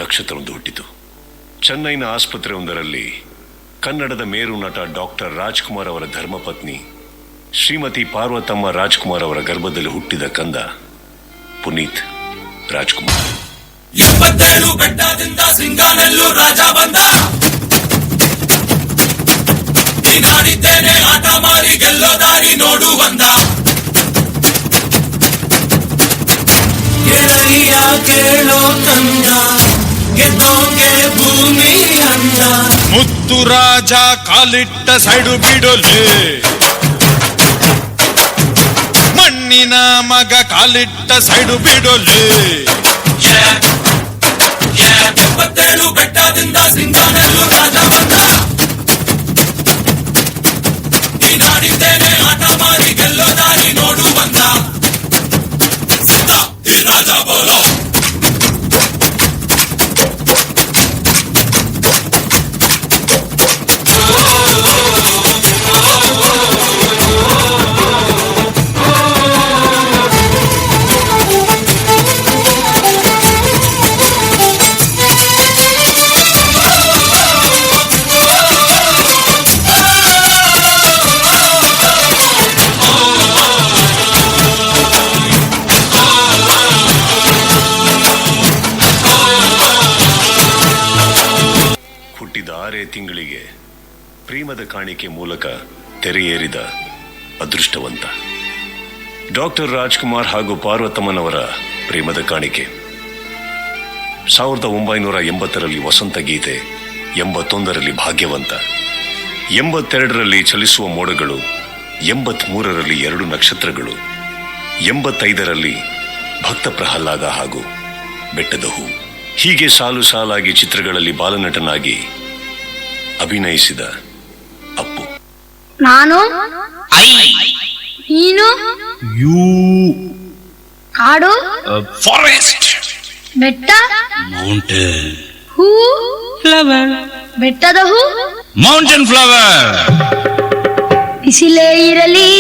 ನಕ್ಷತ್ರವೊಂದು ಹುಟ್ಟಿತು. ಚೆನ್ನೈನ ಆಸ್ಪತ್ರೆಯೊಂದರಲ್ಲಿ ಕನ್ನಡದ ಮೇರು ನಟ ಡಾಕ್ಟರ್ ರಾಜ್ಕುಮಾರ್ ಅವರ ಧರ್ಮಪತ್ನಿ ಶ್ರೀಮತಿ ಪಾರ್ವತಮ್ಮ ರಾಜ್ಕುಮಾರ್ ಅವರ ಗರ್ಭದಲ್ಲಿ ಹುಟ್ಟಿದ ಕಂದ ಪುನೀತ್ ರಾಜ್ಕುಮಾರ್. 77 ಬೆಟ್ಟದಿಂದ ಸಿಂಗಾನಲ್ಲೂ ರಾಜ ಬಂದ, ಹೀಗಾಡಿದ್ದೇನೆ ಆಟ ಮಾರಿ ಗೆಲ್ಲೋ ದಾರಿ ನೋಡು ಬಂದ. ಗೆಳೆಯ ಕೇಳೋ ಕಂದ, ಗೆದ್ದೋಗೆ ಭೂಮಿ ಅಂದ. ಮುತ್ತು ರಾಜ ಕಾಲಿಟ್ಟ ಸೈಡು ಬಿಡೋಲೆ, ಮಣ್ಣಿನ ಮಗ ಕಾಲಿಟ್ಟ ಸೈಡು ಬಿಡೋಲೆ. 77 ಬೆಟ್ಟದಿಂದ ಸಿಂಗಾನಲ್ಲೂ ರಾಜ ಬಂದ, ಹೀಗಾಡಿದ್ದೇನೆ ಆಟ ಮಾರಿ ಗೆಲ್ಲೋ ದಾರಿ ನೋಡು ಬಂದ. ಈ ರಾಜ ಬೋಲೋ ತಿಂಗಳಿಗೆ ಪ್ರೇಮದ ಕಾಣಿಕೆ ಮೂಲಕ ತೆರೆಯೇರಿದ ಅದೃಷ್ಟವಂತ ಡಾಕ್ಟರ್ ರಾಜ್ಕುಮಾರ್ ಹಾಗೂ ಪಾರ್ವತಮ್ಮನವರ ಪ್ರೇಮದ ಕಾಣಿಕೆ 1980ರಲ್ಲಿ ವಸಂತ ಗೀತೆ, 81ರಲ್ಲಿ ಭಾಗ್ಯವಂತ, 82ರಲ್ಲಿ ಚಲಿಸುವ ಮೋಡಗಳು, 83ರಲ್ಲಿ 2 ನಕ್ಷತ್ರಗಳು, 85ರಲ್ಲಿ ಭಕ್ತ ಪ್ರಹ್ಲಾದ ಹಾಗೂ ಬೆಟ್ಟದ ಹೂ. ಹೀಗೆ ಸಾಲು ಸಾಲಾಗಿ ಚಿತ್ರಗಳಲ್ಲಿ ಬಾಲನಟನಾಗಿ ಅಭಿನಯಿಸಿದ ಅಪ್ಪು. ನಾನು ನೀನು ಕಾಡು, ಫಾರೆಸ್ಟ್, ಬೆಟ್ಟ, ಮೌಂಟೇನ್, ಹೂ, ಫ್ಲವರ್, ಬೆಟ್ಟದ ಹೂ, ಮೌಂಟೇನ್ ಫ್ಲವರ್. ಬಿಸಿಲೇ ಇರಲಿ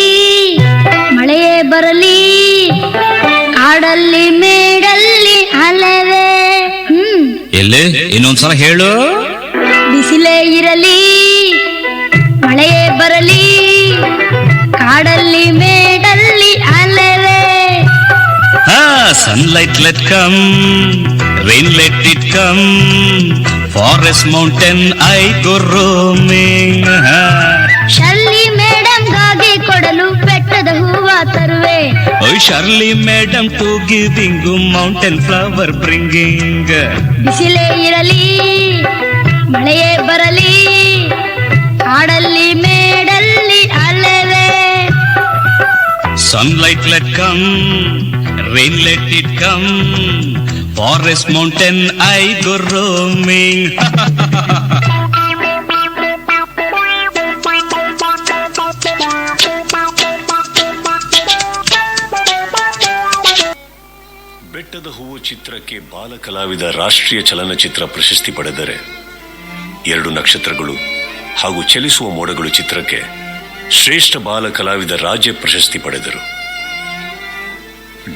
ಮಳೆಯೇ ಬರಲಿ, ಕಾಡಲ್ಲಿ ಮೇಡಲ್ಲಿ ಅಲೆವೆ. ಎಲ್ಲಿ ಇನ್ನೊಂದ್ಸಲ ಹೇಳು. ಬಿಸಿಲೇ ಇರಲಿ ಮಳೆಯೇ ಬರಲಿ, ಕಾಡಲ್ಲಿ ಮೇಡಲ್ಲಿ ಅಲೆವೆ. Sunlight let come, rain let it come, forest mountain I go roaming. Shirley ಮೇಡಮ್ಗಾಗಿ ಕೊಡಲು ಬೆಟ್ಟದ ಹೂವ ತರುವೆ. Oh Shirley madam to giving mountain flower bringing. ಬಿಸಿಲೇ ಇರಲಿ ಮಳೆಯೇ ಬರಲಿ, ಕಾಡಲ್ಲಿ ಮೇಡಲ್ಲಿ ಅಲೆವೆ. Sunlight let come, rain let it come, forest mountain I go roaming. ಬೆಟ್ಟದ ಹೂವು ಚಿತ್ರಕ್ಕೆ ಬಾಲ ಕಲಾವಿದ ರಾಷ್ಟ್ರೀಯ ಚಲನಚಿತ್ರ ಪ್ರಶಸ್ತಿ ಪಡೆದರೆ, 2 ನಕ್ಷತ್ರಗಳು ಹಾಗೂ ಚಲಿಸುವ ಮೋಡಗಳು ಚಿತ್ರಕ್ಕೆ ಶ್ರೇಷ್ಠ ಬಾಲ ಕಲಾವಿದ ರಾಜ್ಯ ಪ್ರಶಸ್ತಿ ಪಡೆದರು.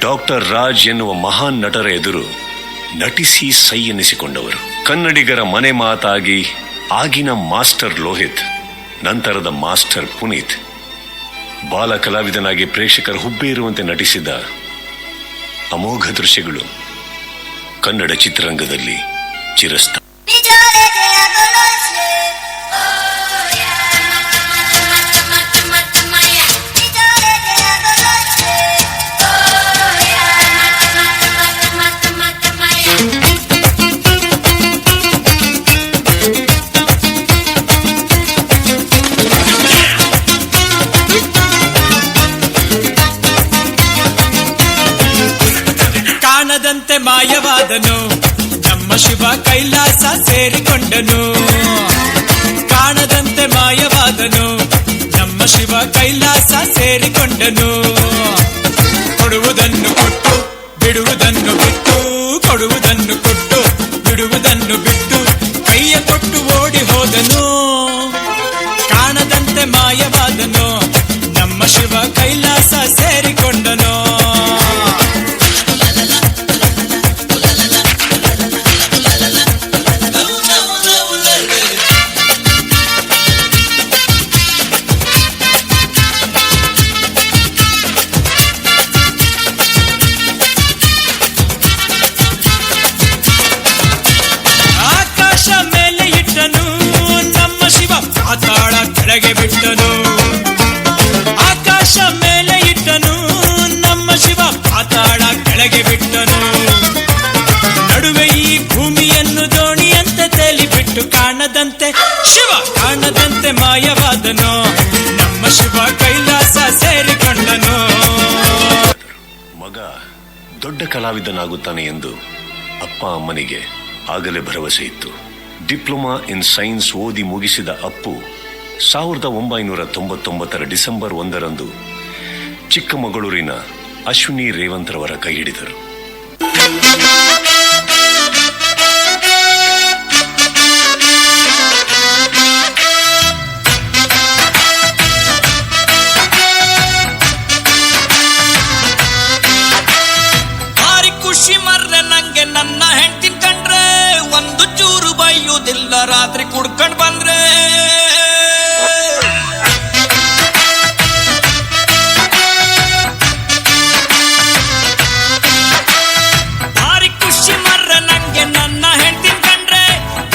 ಡಾಕ್ಟರ್ ರಾಜ್ ಎನ್ನುವ ಮಹಾನ್ ನಟರ ಎದುರು ನಟಿಸಿ ಸೈ ಎನ್ನಿಸಿಕೊಂಡವರು. ಕನ್ನಡಿಗರ ಮನೆ ಮಾತಾಗಿ ಆಗಿನ ಮಾಸ್ಟರ್ ಲೋಹಿತ್, ನಂತರದ ಮಾಸ್ಟರ್ ಪುನೀತ್, ಬಾಲ ಕಲಾವಿದನಾಗಿ ಪ್ರೇಕ್ಷಕರ ಹುಬ್ಬೇರುವಂತೆ ನಟಿಸಿದ ಅಮೋಘ ದೃಶ್ಯಗಳು ಕನ್ನಡ ಚಿತ್ರರಂಗದಲ್ಲಿ ಚಿರಸ್ಥಾಯಿ. ಕಾಣದಂತೆ ಮಾಯವಾದನು ನಮ್ಮ ಶಿವ ಕೈಲಾಸ ಸೇರಿಕೊಂಡನು. ಕಾಣದಂತೆ ಮಾಯವಾದನು ನಮ್ಮ ಶಿವ ಕೈಲಾಸ ಸೇರಿಕೊಂಡನು. ಕೊಡುವುದನ್ನು ಕೊಟ್ಟು ಬಿಡುವುದನ್ನು ಬಿಟ್ಟು, ಕೊಡುವುದನ್ನು ಕೊಟ್ಟು ಬಿಡುವುದನ್ನು ಬಿಟ್ಟು, ಕೈಯ ಕೊಟ್ಟು ಓಡಿ ಹೋದನು. ಕಾಣದಂತೆ ಮಾಯವಾದನು ನಮ್ಮ ಶಿವ ಕೈಲಾಸ ಸೇರಿಕೊಂಡನು. ಶಿವ ಕಾಣದಂತೆ ಮಾಯವಾದನು, ನಮ್ಮ ಶಿವ ಕೈಲಾಸ ಸೇರಿಕೊಂಡನು. ಮಗ ದೊಡ್ಡ ಕಲಾವಿದನಾಗುತ್ತಾನೆ ಎಂದು ಅಪ್ಪ ಅಮ್ಮನಿಗೆ ಆಗಲೇ ಭರವಸೆ ಇತ್ತು. ಡಿಪ್ಲೊಮಾ ಇನ್ ಸೈನ್ಸ್ ಓದಿ ಮುಗಿಸಿದ ಅಪ್ಪು 1999 ಡಿಸೆಂಬರ್ 1 ಚಿಕ್ಕಮಗಳೂರಿನ ಅಶ್ವಿನಿ ರೇವಂತ್ರವರ ಕೈ ಹಿಡಿದರು. ಭಾರಿ ಖುಷಿ ಮರ್ರೆ ನಂಗೆ, ನನ್ನ ಹೆಂಡತಿನ ಕಂಡ್ರೆ ಒಂದು ಚೂರು ಬೈಯುವುದಿಲ್ಲ, ರಾತ್ರಿ ಕುಡ್ಕೊಂಡ್ ಬಂದ್ರೆ. ಭಾರಿ ಖುಷಿ ಮರ್ರೆ ನಂಗೆ, ನನ್ನ ಹೆಂಡತಿನ ಕಂಡ್ರೆ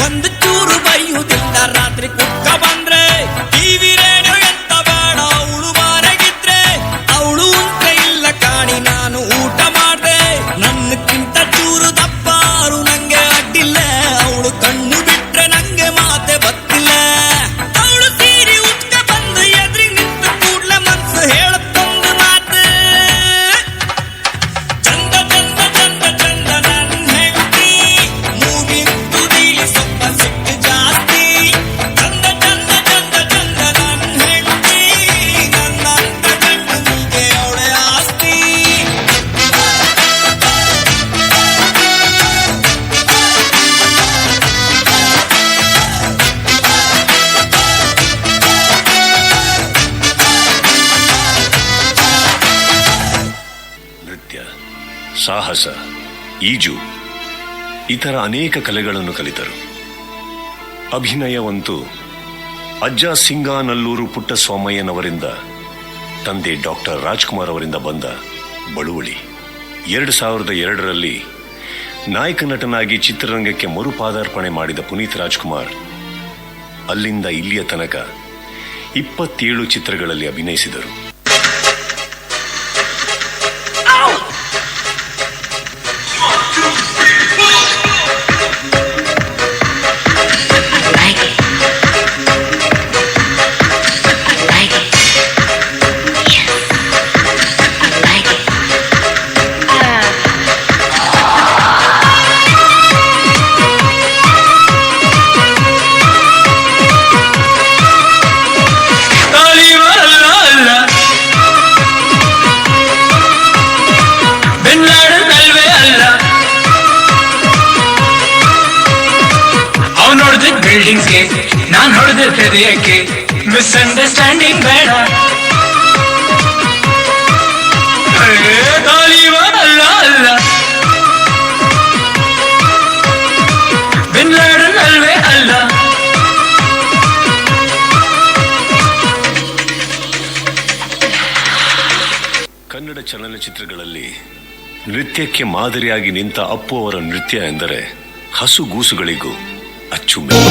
ಒಂದು ಚೂರು ಬೈಯುವುದಿಲ್ಲ, ರಾತ್ರಿ ಕುಡ್ಕ ಬಂದ್ರೆ. ಟಿವಿ ರೇಡಿಯೋ ಎಂತ ಬೇಡ, ಅವಳು ಮಾರಾಗಿದ್ರೆ, ಅವಳು ಉಂಟೆ ಇಲ್ಲ ಕಾಣಿ, ನಾನು ಊಟ ಮಾಡ್ದೆ. ನನ್ನಕ್ಕಿಂತ ಚೂರು ದಪ್ಪಾರು ನಂಗೆ ಅಡ್ಡಿಲ್ಲ, ಅವಳು ಕಣ್ಣು ಬಿಟ್ರೆ ನಂಗೆ ಮಾತೆ ಬತ್ತಿಲ್ಲ. ಅವಳು ಸೀರೆ ಉಟ್ಕ ಬಂದು ಎದ್ರಿ ನಿಂತು ಕೂಡ್ಲೆ ಮನ್ಸು ಹೇಳತ್ತೊಂದು ಮಾತು, ಚಂದ ಚಂದ ಚಂದ ಚಂದ ನನ್ನ ಹೆಂಡತಿ, ಮೂಗಿಂತು ನೀಲಿ ಸ್ವಲ್ಪ ಸಿಟ್ಟು ಜಾಸ್ತಿ. ಚಂದ ಚಂದ ಚಂದ ಚಂದ ನನ್ನ ಹೆಂಡತಿ, ನನ್ನಂತ ಗಂಡು ನಿಗೆ ಅವಳೆ ಆಸ್ತಿ. ನೃತ್ಯ, ಸಾಹಸ, ಈಜು ಇತರ ಅನೇಕ ಕಲೆಗಳನ್ನು ಕಲಿತರು. ಅಭಿನಯವಂತೂ ಅಜ್ಜ ಸಿಂಗಾನಲ್ಲೂರು ಪುಟ್ಟಸ್ವಾಮಯ್ಯನವರಿಂದ, ತಂದೆ ಡಾಕ್ಟರ್ ರಾಜ್ಕುಮಾರ್ ಅವರಿಂದ ಬಂದ ಬಳುವಳಿ. 2002ರಲ್ಲಿ ನಾಯಕ ನಟನಾಗಿ ಚಿತ್ರರಂಗಕ್ಕೆ ಮರುಪಾದಾರ್ಪಣೆ ಮಾಡಿದ ಪುನೀತ್ ರಾಜ್ಕುಮಾರ್ ಅಲ್ಲಿಂದ ಇಲ್ಲಿಯ ತನಕ 27 ಚಿತ್ರಗಳಲ್ಲಿ ಅಭಿನಯಿಸಿದರು. ಬಿಲ್ಡಿಂಗ್ಸ್ಗೆ ನಾನ್ ಹೊಡೆದ ಹೃದಯಕ್ಕೆ ಮಿಸ್ಅಂಡರ್ಸ್ಟ್ಯಾಂಡಿಂಗ್ ಬೇಡ. ಅಲ್ಲ ಅಲ್ಲ ಬಿನ್ ಲಾಡನ್ ಅಲ್ವೇ ಅಲ್ಲ. ಕನ್ನಡ ಚಲನಚಿತ್ರಗಳಲ್ಲಿ ನೃತ್ಯಕ್ಕೆ ಮಾದರಿಯಾಗಿ ನಿಂತ ಅಪ್ಪು ಅವರ ನೃತ್ಯ ಎಂದರೆ ಹಸುಗೂಸುಗಳಿಗೂ ಅಚ್ಚುಮೆಚ್ಚು.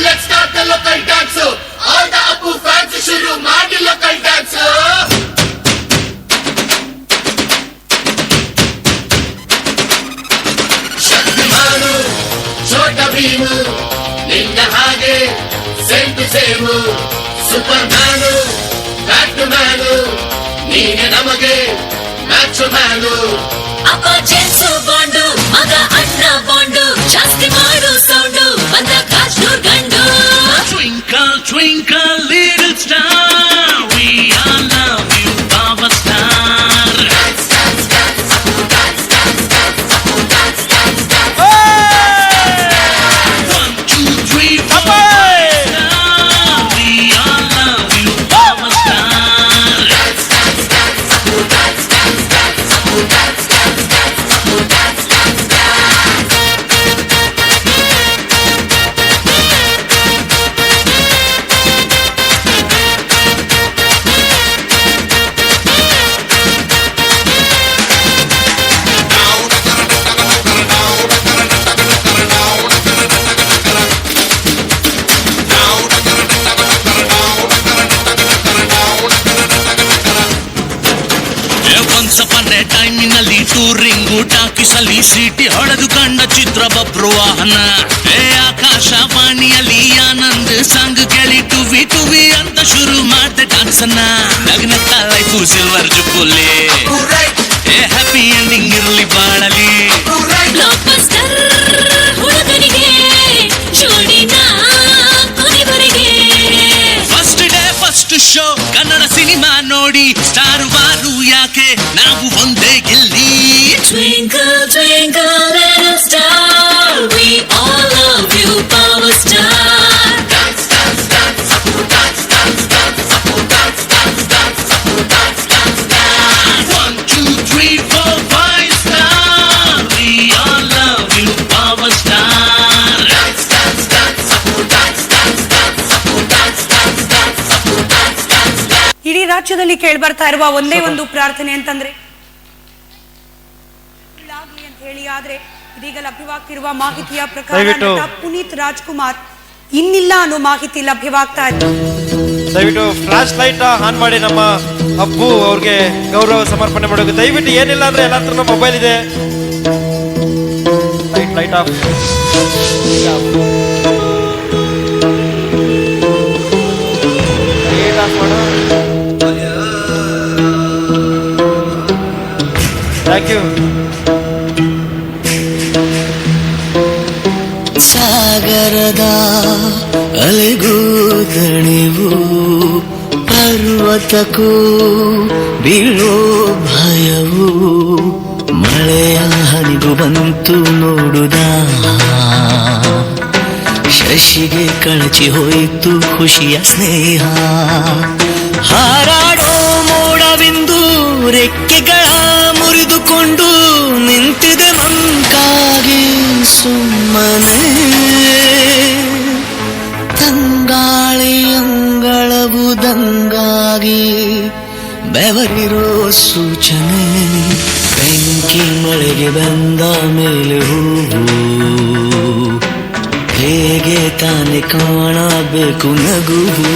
Let's start the local dance. All the Appu fans shuru ಮಾಡಿ local dance. ಶಕ್ತಿಮಾನು ಛೋಟ ಭೀಮು ನಿನ್ನ ಹಾಗೆ same to same. Superman back to man ನೀನೆ ನಮಗೆ ಮ್ಯಾಚ್ ಮ್ಯಾನು. ಅಪ್ಪ ಜೆನ್ಸು ಬಾಂಡು ಮಗ ಅಣ್ಣ ಬಾಂಡು ಜಾಸ್ತಿ ಮಾಡು ಸೌಂಡು ಬಂದ ಕಾಶ್ನೂರ್ ಗಂಡು. Twinkle, twinkle, little star, we all love you, Baba Star. Dance, dance, dance, Appu dance, dance, dance, Appu dance, dance, dance. 1, 2, 3, 4, star, we all love you, Baba Star. Dance, dance, dance, Appu dance, dance, dance, Appu dance, dance, dance, Appu dance, dance, dance. ಅಲ್ಲಿ city ಹೊಡೆದು ಕಂಡ ಚಿತ್ರ ಬಬ್ರು ವಾಹನ. ಆಕಾಶವಾಣಿಯಲ್ಲಿ Anand song ಕೇಳಿ ಟುವಿ ಟುವಿ ಅಂತ ಶುರು ಮಾಡ್ದೆ ಡಾನ್ಸನ್ನ. ನಗ್ನತ್ತ life silver jubilee, happy ending ಇರ್ಲಿ ಬಾಳಲಿ. ಬ್ಲಾಕ್ ಬಸ್ಟರ್ ಹುಡುಗನಿಗೆ ಜೋಡಿನ ಕೊನೆವರೆಗೆ. First day first show Kannada cinema ನೋಡಿ ಸ್ಟಾರ್ ವಾರು ಯಾಕೆ ನಾವು ಒಂದೇ ಗೆಲ್ಲಿ. Twinkle twinkle little star, we all love you, Power Star. Dance, dance, dance, Apu dance, dance, dance, Apu dance, dance, dance, Apu dance, dance, dance. 1, 2, 3, 4, 5 star, we all love you, Power Star. Dance, dance, dance, Apu dance, dance, dance, Apu dance, dance, dance, Apu dance, dance, dance. ಇಡೀ ರಾಜ್ಯದಲ್ಲಿ ಕೇಳ್ಬರ್ತಾ ಇರುವ ಒಂದೇ ಒಂದು ಪ್ರಾರ್ಥನೆ ಅಂತಂದ್ರೆ ಅಂತ ಹೇಳಿ. ಆದ್ರೆ ಇದೀಗ ಲಭ್ಯವಾಗ್ತಿರುವ ಮಾಹಿತಿಯ ಪ್ರಕಾರ ನಟ ಪುನೀತ್ ರಾಜ್ಕುಮಾರ್ ಇನ್ನಿಲ್ಲ ಅನ್ನೋ ಮಾಹಿತಿ ಲಭ್ಯವಾಗ್ತಾ ಇದೆ. ದಯವಿಟ್ಟು ಫ್ಲಾಶ್ ಲೈಟ್ ಆನ್ ಮಾಡಿ ನಮ್ಮ ಅಪ್ಪು ಅವ್ರಿಗೆ ಗೌರವ ಸಮರ್ಪಣೆ ಮಾಡೋದು. ದಯವಿಟ್ಟು ಏನಿಲ್ಲ ಅಂದ್ರೆ ಎಲ್ಲ ಹತ್ರ ಮೊಬೈಲ್ ಇದೆ. Light off. Thank you. ಸಾಗರದ ಅಲೆಗೂ ದಣಿವು, ಪರ್ವತಕ್ಕೂ ಬೀಳೋ ಭಯವು, ಮಳೆಯ ಹನಿಗೂ ಬಂತು ನೋಡುದ, ಶಶಿಗೆ ಕಳಚಿ ಹೋಯಿತು ಖುಷಿಯ ಸ್ನೇಹ. ಹಾರಾಡೋ ಮೋಡವಿಂದು ರೆಕ್ಕೆಗಳ ಮುರಿದುಕೊಂಡು ನಿಂತಿದೆ ಮಂಕಾಗಿ ಸುಮ್ಮನೆ. ತಂಗಾಳಿ ಅಂಗಳವುದಂಗಾಗಿ ಬೆವರಿರೋ ಸೂಚನೆ. ಬೆಂಕಿ ಮಳೆಗೆ ಬಂದ ಮೇಲೆ ಹೂವು ಹೇಗೆ ತಾನೆ ಕಾಣಬೇಕು ನಗುವು.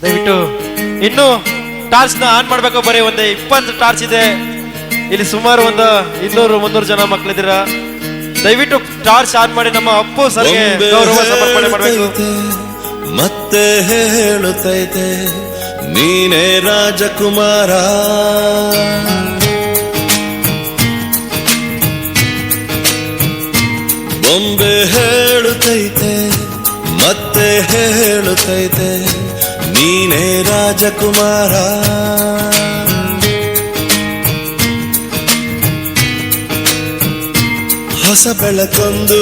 ದಯವಿಟ್ಟು ಇನ್ನು ಟಾರ್ಚ್ ನ ಆನ್ ಮಾಡ್ಬೇಕು. ಬರೀ ಒಂದು 20 ಟಾರ್ಚ್ ಇದೆ ಇಲ್ಲಿ. ಸುಮಾರು ಒಂದು 200-300 ಜನ ಮಕ್ಕಳಿದ್ದೀರಾ. ದಯವಿಟ್ಟು ಟಾರ್ಚ್ ಆನ್ ಮಾಡಿ ನಮ್ಮ ಅಪ್ಪು ಸರ್ಗೆ ಗೌರವ ಸಮರ್ಪಣೆ ಮಾಡಬೇಕು. ಮತ್ತೆ ಹೇಳುತ್ತೈತೆ ನೀನೇ ರಾಜಕುಮಾರ, ಬೊಂಬೆ ಹೇಳುತ್ತೈತೆ ಮತ್ತೆ ಹೇಳುತ್ತೈತೆ ನೀನೇ ರಾಜಕುಮಾರ. ಹೊಸ ಬೆಳಕೊಂದು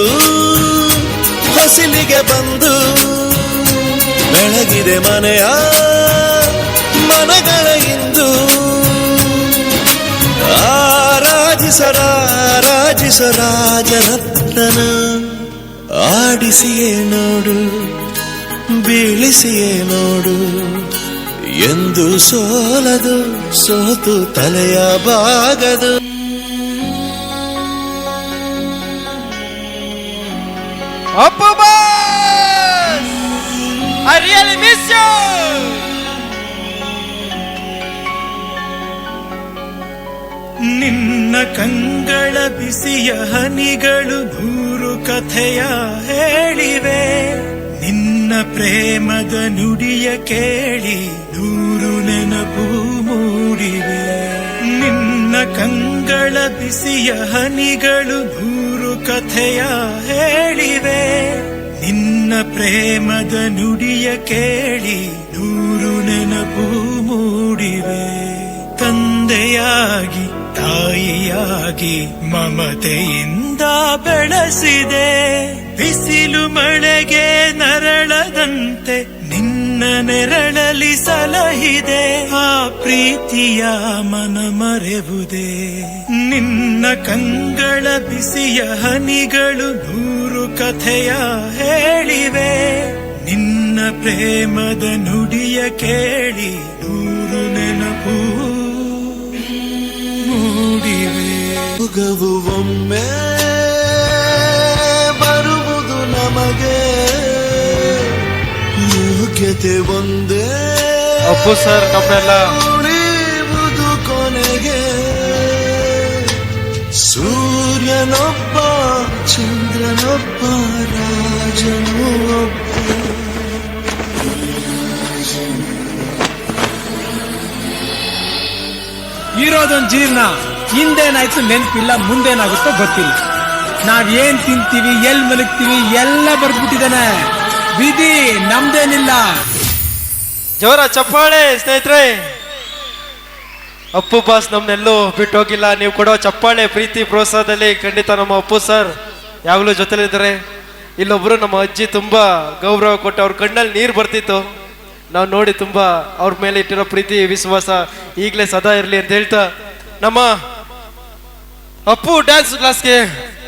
ಹೊಸಿಲಿಗೆ ಬಂದು ಬೆಳಗಿದೆ ಮನೆಯ ಮನಗಳ ಇಂದು. ರಾಜರತ್ನ ಆಡಿಸಿಯೇ ನೋಡು, ಬೀಳಿಸಿಯೇ ನೋಡು, ಎಂದು ಸೋಲದು ಸೋತು ತಲೆಯ ಬಾಗದು. Appu boss, I really miss you. ನಿನ್ನ ಕಂಗಳ ಬಿಸಿಯ ಹನಿಗಳು ನೂರು ಕಥೆಯ ಹೇಳಿವೆ, ನಿನ್ನ ಪ್ರೇಮದ ನುಡಿಯ ಕೇಳಿ ನೂರು ನೆನಪು ಮೂಡಿವೆ. ನಿನ್ನ ಕಂಗಳ ಬಿಸಿಯ ಹನಿಗಳು ನೂರು ಕಥೆಯ ಹೇಳಿವೆ, ನಿನ್ನ ಪ್ರೇಮದ ನುಡಿಯ ಕೇಳಿ ನೂರು ನೆನಪು ಮೂಡಿವೆ. ತಂದೆಯಾಗಿ ತಾಯಿಯಾಗಿ ಮಮತೆಯಿಂದ ಬೆಳೆಸಿದೆ, ಬಿಸಿಲು ಮಳೆಗೆ ನರಳದಂತೆ ನಿನ್ನ ನೆರಳಲಿ ಸಲಹಿದೆ. ಆ ಪ್ರೀತಿಯ ಮನ ಮರೆವುದೇ, ನಿನ್ನ ಕಂಗಳ ಬಿಸಿಯ ಹನಿಗಳು ನೂರು ಕಥೆಯ ಹೇಳಿವೆ, ನಿನ್ನ ಪ್ರೇಮದ ನುಡಿಯ ಕೇಳಿ ನೂರು ನೆನಪು ಮೂಡಿವೆ. ಯುಗವು ಒಮ್ಮೆ ಬರುವುದು ನಮಗೆ, ಯೋಗ್ಯತೆ ಒಂದೇ ಅಪ್ಪು ಸರ್ ನಮ್ಮೆಲ್ಲ ಉಳಿಯುವುದು ಕೊನೆಗೆ. ಸೂರ್ಯನೊಬ್ಬ ಚಂದ್ರನೊಬ್ಬ ರಾಜನು ಒಬ್ಬ. ಇರೋದೊಂದು ಜೀರ್ಣ, ಹಿಂದೇನಾಯ್ತು ನೆನ್ಪಿಲ್ಲ, ಮುಂದೇನಾಗುತ್ತೋ ಗೊತ್ತಿಲ್ಲ. ನಾವ್ ಏನ್ ತಿಂತೀವಿ, ಎಲ್ ಮಲಗ್ತೀವಿ ಎಲ್ಲ ಬರ್ಬಿಟ್ಟಿದಾನೆ. ವಿಧಿ ನಮ್ದೇನಿಲ್ಲ. ಜೋರ ಚಪ್ಪಾಳೆ ಸ್ನೇಹಿತರೆ. ಅಪ್ಪು ಬಾಸ್ ನಮ್ನೆಲ್ಲೂ ಬಿಟ್ಟು ಹೋಗಿಲ್ಲ. ನೀವು ಕೊಡೋ ಚಪ್ಪಾಳೆ, ಪ್ರೀತಿ, ಪ್ರೋತ್ಸಾಹದಲ್ಲಿ ಖಂಡಿತ ನಮ್ಮ ಅಪ್ಪು ಸರ್ ಯಾವಾಗಲೂ ಜೊತೆಲಿದ್ದಾರೆ. ಇಲ್ಲೊಬ್ರು ನಮ್ಮ ಅಜ್ಜಿ ತುಂಬಾ ಗೌರವ ಕೊಟ್ಟು ಅವ್ರ ಕಣ್ಣಲ್ಲಿ ನೀರು ಬರ್ತಿತ್ತು. ನಾವು ನೋಡಿ ತುಂಬಾ ಅವ್ರ ಮೇಲೆ ಇಟ್ಟಿರೋ ಪ್ರೀತಿ ವಿಶ್ವಾಸ ಈಗಲೇ ಸದಾ ಇರಲಿ ಅಂತ ಹೇಳ್ತಾ ನಮ್ಮ ಅಪ್ಪು ಡ್ಯಾನ್ಸ್ ಕ್ಲಾಸ್ಗೆ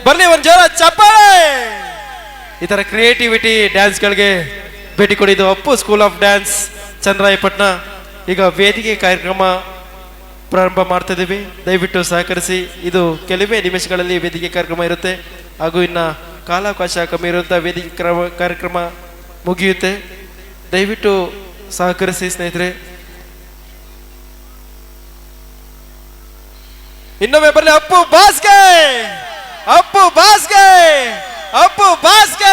ಬರ್ಲಿ ಒಂದು ಜೋರ ಚಪ್ಪಾಳೆ. ಈ ತರ ಕ್ರಿಯೇಟಿವಿಟಿ ಡ್ಯಾನ್ಸ್ಗಳಿಗೆ ಭೇಟಿ ಕೊಡಿದ್ದು Appu school of dance Channarayapatna. ಈಗ ವೇದಿಕೆ ಕಾರ್ಯಕ್ರಮ ಪ್ರಾರಂಭ ಮಾಡ್ತಾ ಇದೀವಿ, ದಯವಿಟ್ಟು ಸಹಕರಿಸಿ. ಇದು ಕೆಲವೇ ನಿಮಿಷಗಳಲ್ಲಿ ವೇದಿಕೆ ಕಾರ್ಯಕ್ರಮ ಇರುತ್ತೆ, ಹಾಗೂ ಇನ್ನ ಕಾಲಾವಕಾಶ ಕಮ್ಮಿ ಇರುವಂತಹ ವೇದಿಕೆ ಕಾರ್ಯಕ್ರಮ ಮುಗಿಯುತ್ತೆ. ದಯವಿಟ್ಟು ಸಹಕರಿಸಿ ಸ್ನೇಹಿತರೆ. ಇನ್ನೊಮ್ಮೆ ಬರಲಿ ಅಪ್ಪು ಬಾಸ್ಗೆ, ಅಪ್ಪು ಬಾಸ್ಗೆ, ಅಪ್ಪು ಬಾಸ್ಗೆ.